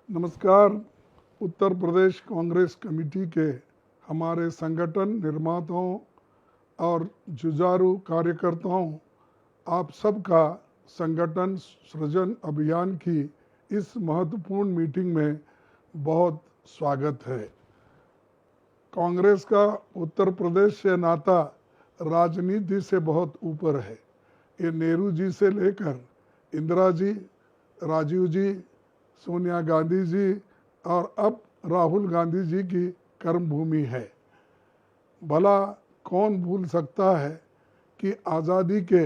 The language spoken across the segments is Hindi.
नमस्कार। उत्तर प्रदेश कांग्रेस कमेटी के हमारे संगठन निर्माताओं और जुझारू कार्यकर्ताओं, आप सबका संगठन सृजन अभियान की इस महत्वपूर्ण मीटिंग में बहुत स्वागत है। कांग्रेस का उत्तर प्रदेश से नाता राजनीति से बहुत ऊपर है। ये नेहरू जी से लेकर इंदिरा जी, राजीव जी, सोनिया गांधी जी और अब राहुल गांधी जी की कर्मभूमि है। भला कौन भूल सकता है कि आज़ादी के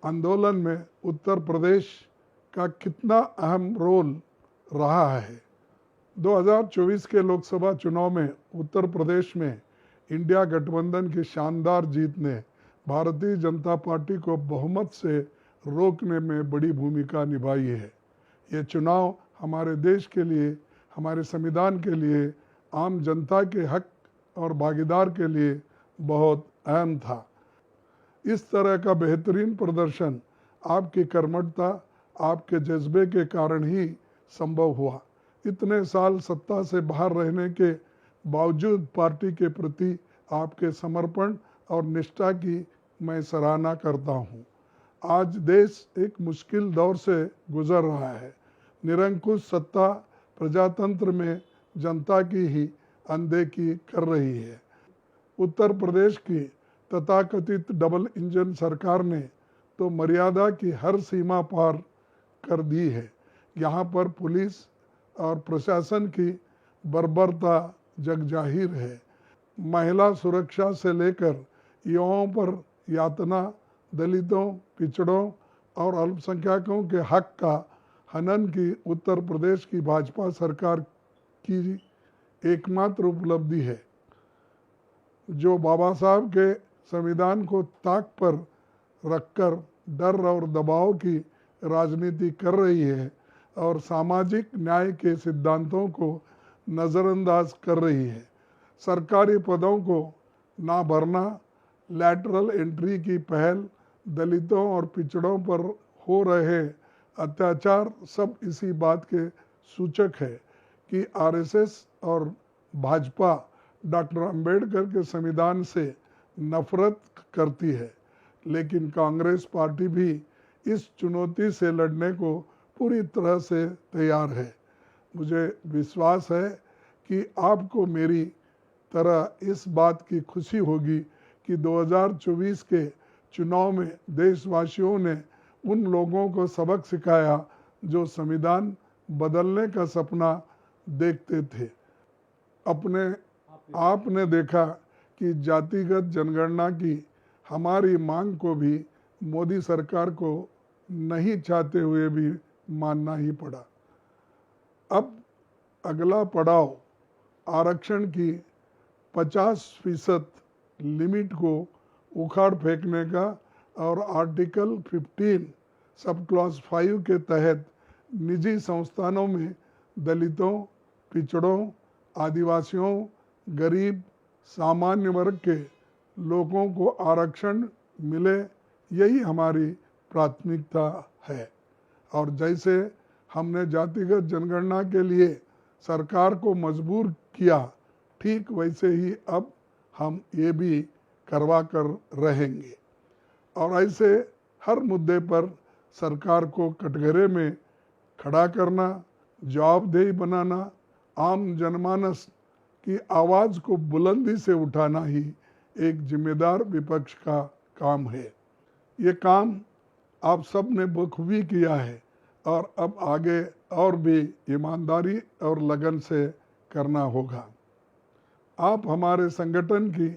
आंदोलन में उत्तर प्रदेश का कितना अहम रोल रहा है। 2024 के लोकसभा चुनाव में उत्तर प्रदेश में इंडिया गठबंधन की शानदार जीत ने भारतीय जनता पार्टी को बहुमत से रोकने में बड़ी भूमिका निभाई है। ये चुनाव हमारे देश के लिए, हमारे संविधान के लिए, आम जनता के हक और भागीदार के लिए बहुत अहम था। इस तरह का बेहतरीन प्रदर्शन आपकी कर्मठता, आपके जज्बे के कारण ही संभव हुआ। इतने साल सत्ता से बाहर रहने के बावजूद पार्टी के प्रति आपके समर्पण और निष्ठा की मैं सराहना करता हूँ। आज देश एक मुश्किल दौर से गुजर रहा है। निरंकुश सत्ता प्रजातंत्र में जनता की ही अनदेखी कर रही है। उत्तर प्रदेश की तथाकथित डबल इंजन सरकार ने तो मर्यादा की हर सीमा पार कर दी है। यहाँ पर पुलिस और प्रशासन की बर्बरता जगजाहिर है। महिला सुरक्षा से लेकर युवाओं पर यातना, दलितों, पिछड़ों और अल्पसंख्यकों के हक का हनन की उत्तर प्रदेश की भाजपा सरकार की एकमात्र उपलब्धि है, जो बाबा साहब के संविधान को ताक पर रखकर डर और दबाव की राजनीति कर रही है और सामाजिक न्याय के सिद्धांतों को नज़रअंदाज कर रही है। सरकारी पदों को ना भरना, लैटरल एंट्री की पहल, दलितों और पिछड़ों पर हो रहे अत्याचार सब इसी बात के सूचक है कि आरएसएस और भाजपा डॉक्टर अंबेडकर के संविधान से नफरत करती है। लेकिन कांग्रेस पार्टी भी इस चुनौती से लड़ने को पूरी तरह से तैयार है। मुझे विश्वास है कि आपको मेरी तरह इस बात की खुशी होगी कि 2024 के चुनाव में देशवासियों ने उन लोगों को सबक सिखाया जो संविधान बदलने का सपना देखते थे। आपने देखा कि जातिगत जनगणना की हमारी मांग को भी मोदी सरकार को नहीं चाहते हुए भी मानना ही पड़ा। अब अगला पड़ाव आरक्षण की 50% लिमिट को उखाड़ फेंकने का और आर्टिकल 15 सब क्लॉज 5 के तहत निजी संस्थानों में दलितों, पिछड़ों, आदिवासियों, गरीब, सामान्य वर्ग के लोगों को आरक्षण मिले, यही हमारी प्राथमिकता है। और जैसे हमने जातिगत जनगणना के लिए सरकार को मजबूर किया, ठीक वैसे ही अब हम ये भी करवा कर रहेंगे। और ऐसे हर मुद्दे पर सरकार को कटघरे में खड़ा करना, जवाबदेही बनाना, आम जनमानस की आवाज़ को बुलंदी से उठाना ही एक जिम्मेदार विपक्ष का काम है। ये काम आप सब ने बखूबी किया है और अब आगे और भी ईमानदारी और लगन से करना होगा। आप हमारे संगठन की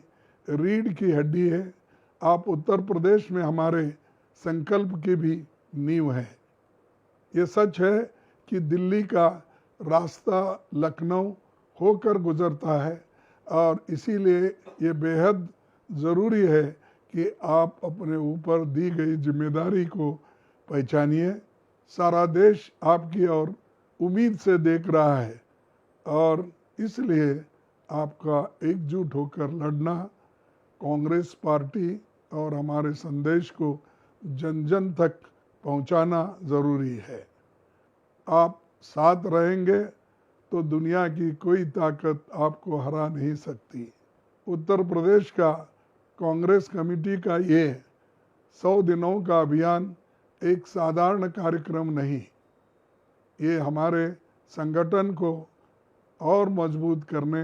रीढ़ की हड्डी है। आप उत्तर प्रदेश में हमारे संकल्प की भी नींव है। ये सच है कि दिल्ली का रास्ता लखनऊ होकर गुजरता है और इसीलिए ये बेहद ज़रूरी है कि आप अपने ऊपर दी गई जिम्मेदारी को पहचानिए। सारा देश आपकी ओर उम्मीद से देख रहा है और इसलिए आपका एकजुट होकर लड़ना, कांग्रेस पार्टी और हमारे संदेश को जन जन तक पहुंचाना ज़रूरी है। आप साथ रहेंगे तो दुनिया की कोई ताकत आपको हरा नहीं सकती। उत्तर प्रदेश का कांग्रेस कमेटी का ये 100 दिनों का अभियान एक साधारण कार्यक्रम नहीं, ये हमारे संगठन को और मजबूत करने,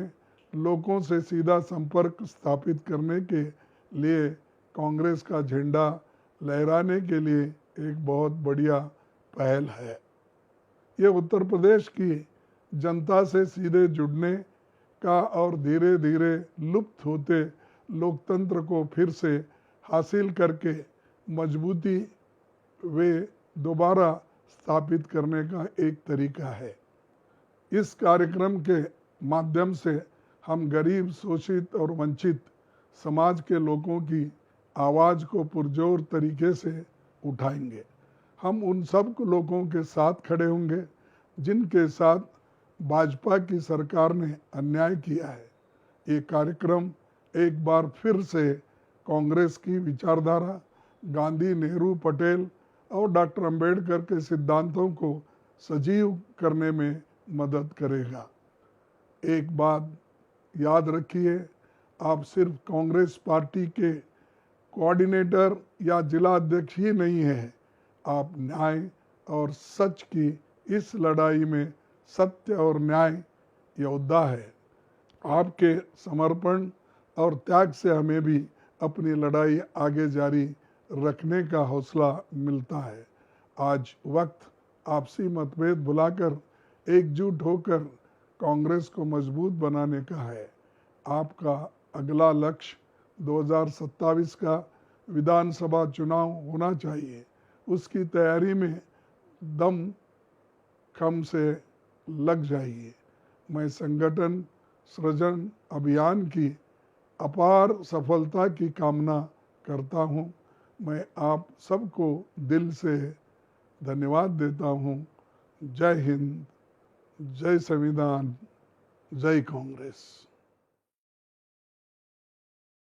लोगों से सीधा संपर्क स्थापित करने के लिए कांग्रेस का झंडा लहराने के लिए एक बहुत बढ़िया पहल है। ये उत्तर प्रदेश की जनता से सीधे जुड़ने का और धीरे धीरे लुप्त होते लोकतंत्र को फिर से हासिल करके मजबूती वे दोबारा स्थापित करने का एक तरीका है। इस कार्यक्रम के माध्यम से हम गरीब, शोषित और वंचित समाज के लोगों की आवाज़ को पुरजोर तरीके से उठाएंगे। हम उन सब लोगों के साथ खड़े होंगे जिनके साथ भाजपा की सरकार ने अन्याय किया है। ये कार्यक्रम एक बार फिर से कांग्रेस की विचारधारा, गांधी, नेहरू, पटेल और डॉक्टर अंबेडकर के सिद्धांतों को सजीव करने में मदद करेगा। एक बात याद रखिए, आप सिर्फ कांग्रेस पार्टी के कोऑर्डिनेटर या जिला अध्यक्ष ही नहीं हैं, आप न्याय और सच की इस लड़ाई में सत्य और न्याय योद्धा है। आपके समर्पण और त्याग से हमें भी अपनी लड़ाई आगे जारी रखने का हौसला मिलता है। आज वक्त आपसी मतभेद भुलाकर एकजुट होकर कांग्रेस को मजबूत बनाने का है। आपका अगला लक्ष्य 2027 का विधानसभा चुनाव होना चाहिए। उसकी तैयारी में दम खम से लग जाइए। मैं संगठन सृजन अभियान की अपार सफलता की कामना करता हूं। मैं आप सबको दिल से धन्यवाद देता हूं। जय हिंद, जय संविधान, जय कांग्रेस।